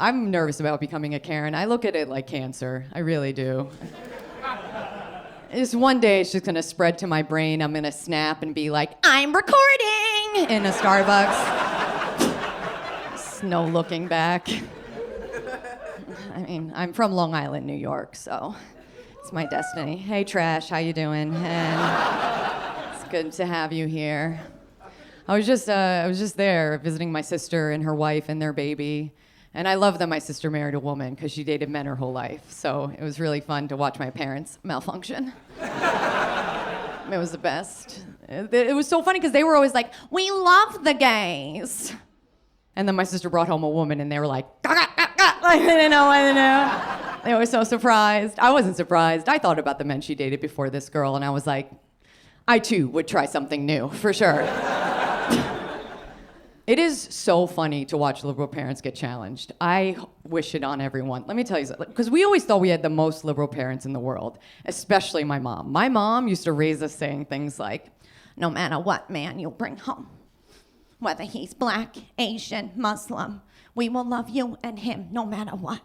I'm nervous about becoming a Karen. I look at it like cancer. I really do. Just one day it's just gonna spread to my brain. I'm gonna snap and be like, I'm recording in a Starbucks. Just no looking back. I mean, I'm from Long Island, New York, so it's my destiny. Hey, Trash, how you doing? And it's good to have you here. I was just there visiting my sister and her wife and their baby. And I love that my sister married a woman because she dated men her whole life. So it was really fun to watch my parents malfunction. It was the best. It was so funny because they were always like, we love the gays. And then my sister brought home a woman and they were like, I didn't know. They were so surprised. I wasn't surprised. I thought about the men she dated before this girl and I was like, I too would try something new, for sure. It is so funny to watch liberal parents get challenged. I wish it on everyone. Let me tell you something, because we always thought we had the most liberal parents in the world, especially my mom. My mom used to raise us saying things like, no matter what man you bring home, whether he's black, Asian, Muslim, we will love you and him no matter what.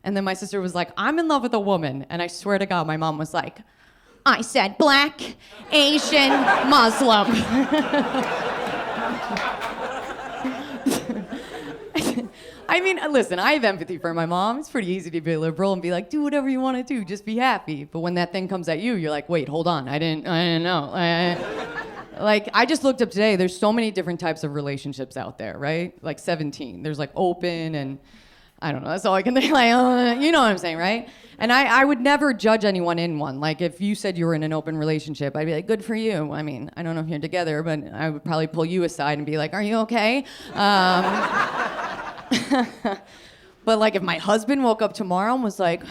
And then my sister was like, I'm in love with a woman. And I swear to God, my mom was like, I said black, Asian, Muslim. I mean, listen, I have empathy for my mom. It's pretty easy to be liberal and be like, do whatever you want to do, just be happy. But when that thing comes at you, you're like, wait, hold on, I didn't know. Like, I just looked up today, there's so many different types of relationships out there, right? Like 17. There's like open and, I don't know, that's all I can think, like, you know what I'm saying, right? And I would never judge anyone in one. Like, if you said you were in an open relationship, I'd be like, good for you. I mean, I don't know if you're together, but I would probably pull you aside and be like, are you okay? But like, if my husband woke up tomorrow and was like, I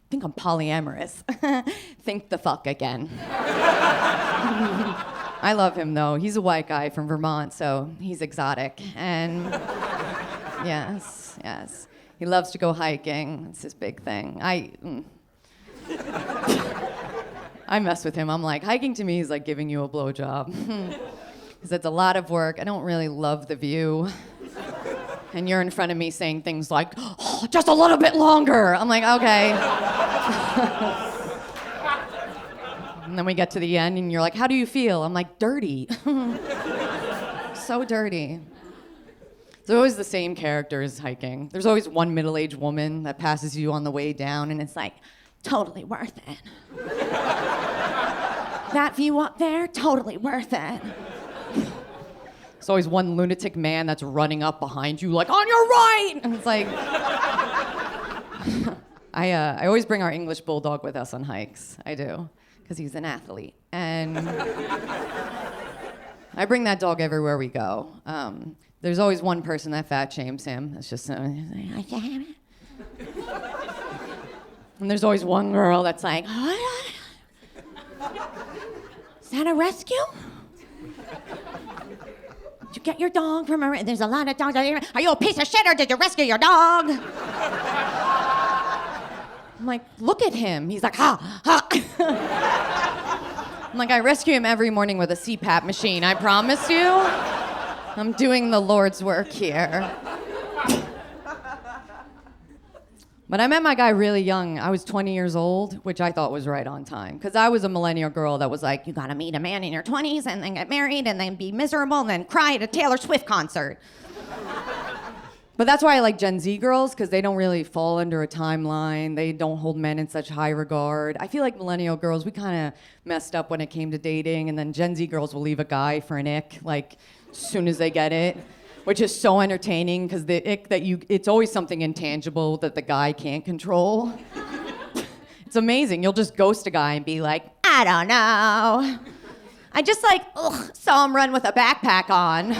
think I'm polyamorous, think the fuck again. I love him, though. He's a white guy from Vermont, so he's exotic. And yes. He loves to go hiking. It's his big thing. I mess with him. I'm like, hiking to me is like giving you a blowjob. Because it's a lot of work. I don't really love the view. And you're in front of me saying things like, oh, just a little bit longer. I'm like, okay. And then we get to the end and you're like, how do you feel? I'm like, dirty. So dirty. There's always the same characters hiking. There's always one middle-aged woman that passes you on the way down and it's like, totally worth it. That view up there, totally worth it. There's always one lunatic man that's running up behind you like, on your right! And it's like, I always bring our English bulldog with us on hikes. I do, because he's an athlete. And I bring that dog everywhere we go. There's always one person that fat shames him. It's just, and there's always one girl that's like, is that a rescue? Did you get your dog from a... There's a lot of dogs out here. Are you a piece of shit or did you rescue your dog? I'm like, look at him. He's like, ha. I'm like, I rescue him every morning with a CPAP machine, I promise you. I'm doing the Lord's work here. But I met my guy really young. I was 20 years old, which I thought was right on time. Because I was a millennial girl that was like, you gotta meet a man in your 20s and then get married and then be miserable and then cry at a Taylor Swift concert. But that's why I like Gen Z girls, because they don't really fall under a timeline. They don't hold men in such high regard. I feel like millennial girls, we kind of messed up when it came to dating, and then Gen Z girls will leave a guy for an ick, like, as soon as they get it. Which is so entertaining because the ick that it's always something intangible that the guy can't control. It's amazing. You'll just ghost a guy and be like, I don't know. I just saw him run with a backpack on.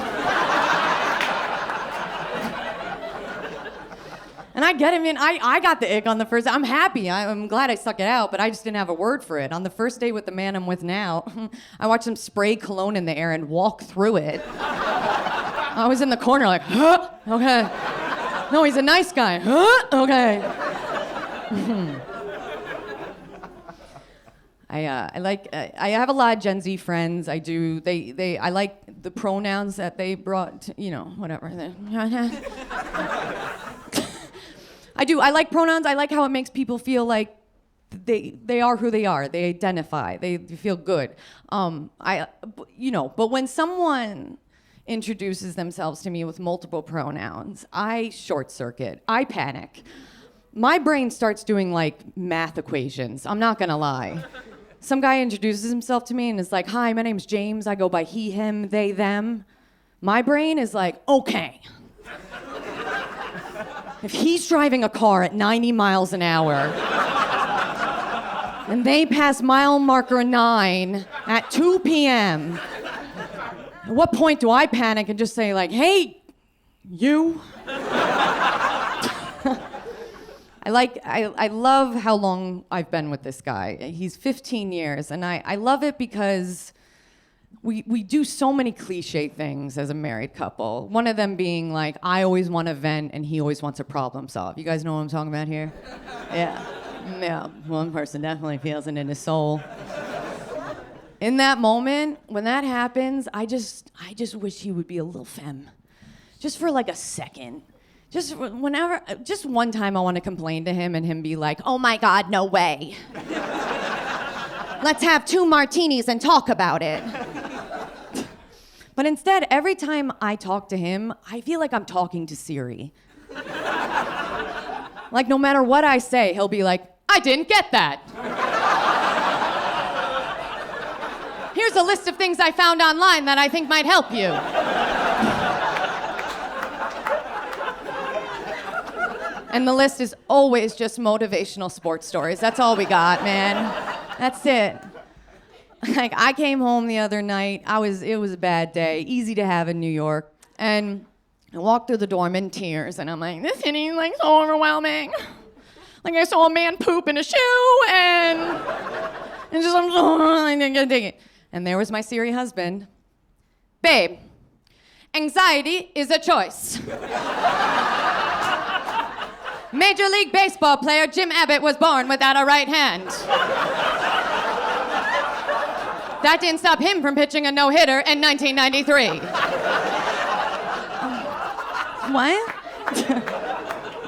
And I get it, man. I got the ick on the first day. I'm happy. I'm glad I stuck it out, but I just didn't have a word for it. On the first day with the man I'm with now, I watched him spray cologne in the air and walk through it. I was in the corner like, huh? Okay. No, he's a nice guy. Huh? Okay. I have a lot of Gen Z friends. I do. I like the pronouns that they brought. You know, whatever. I do. I like pronouns. I like how it makes people feel like they are who they are. They identify. They feel good. But when someone introduces themselves to me with multiple pronouns, I short circuit. I panic. My brain starts doing like math equations. I'm not gonna lie. Some guy introduces himself to me and is like, "Hi, my name's James. I go by he, him, they, them." My brain is like, okay. If he's driving a car at 90 miles an hour and they pass mile marker 9 at 2 p.m., at what point do I panic and just say like, "Hey, you"? I love how long I've been with this guy. He's 15 years, and I love it because we do so many cliche things as a married couple. One of them being like, I always want to vent and he always wants to problem solve. You guys know what I'm talking about here? Yeah, one person definitely feels it in his soul. In that moment, when that happens, I just wish he would be a little femme. Just for like a second. Just one time I want to complain to him and him be like, "Oh my God, no way. Let's have 2 martinis and talk about it." But instead, every time I talk to him, I feel like I'm talking to Siri. Like no matter what I say, he'll be like, "I didn't get that. Here's a list of things I found online that I think might help you." And the list is always just motivational sports stories. That's all we got, man. That's it. Like, I came home the other night. It was a bad day, easy to have in New York. And I walked through the door, I'm in tears, and I'm like, this hitting like so overwhelming. Like I saw a man poop in a shoe, and just I'm so, I didn't dig it. And there was my Siri husband. "Babe, anxiety is a choice." Major League Baseball player Jim Abbott was born without a right hand. That didn't stop him from pitching a no-hitter in 1993. What?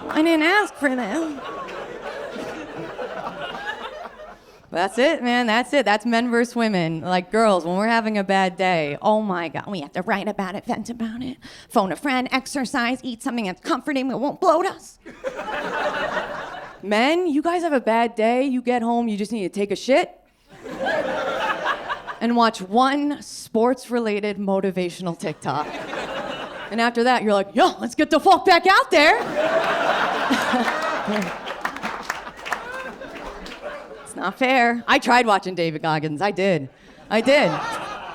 I didn't ask for this. That's it, man. That's it. That's men versus women. Like girls, when we're having a bad day, oh my God, we have to write about it, vent about it, phone a friend, exercise, eat something that's comforting that won't bloat us. Men, you guys have a bad day, you get home, you just need to take a shit and watch one sports-related motivational TikTok. And after that, you're like, yo, let's get the fuck back out there. It's not fair. I tried watching David Goggins. I did.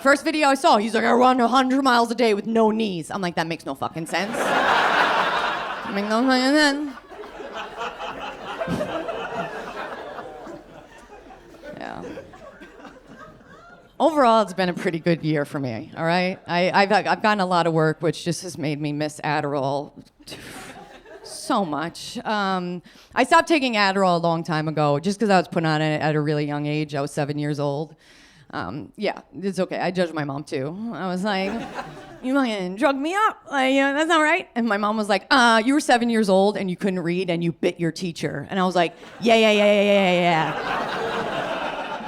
First video I saw, he's like, I run 100 miles a day with no knees. I'm like, that makes no fucking sense. No fucking sense. Yeah. Overall, it's been a pretty good year for me, all right? I've gotten a lot of work, which just has made me miss Adderall so much. I stopped taking Adderall a long time ago just because I was put on it at a really young age. I was 7 years old. Yeah, it's okay. I judged my mom too. I was like, you fucking drug me up. Like, that's not right. And my mom was like, you were 7 years old and you couldn't read and you bit your teacher. And I was like, yeah.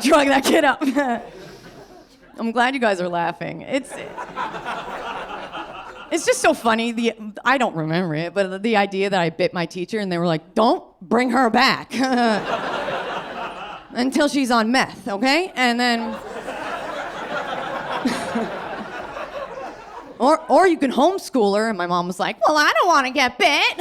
Drug that kid up. I'm glad you guys are laughing. It's just so funny. I don't remember it, but the idea that I bit my teacher and they were like, don't bring her back until she's on meth, okay? And then, or you can homeschool her. And my mom was like, well, I don't want to get bit.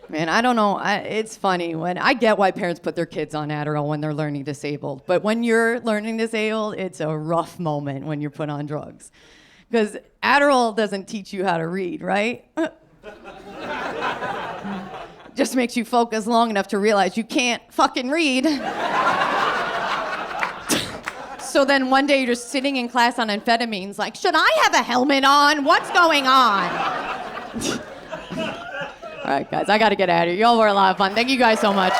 Man, I don't know. It's funny when I get why parents put their kids on Adderall when they're learning disabled. But when you're learning disabled, it's a rough moment when you're put on drugs. Because Adderall doesn't teach you how to read, right? Just makes you focus long enough to realize you can't fucking read. So then one day you're just sitting in class on amphetamines like, should I have a helmet on? What's going on? All right, guys, I got to get out of here. Y'all were a lot of fun. Thank you guys so much.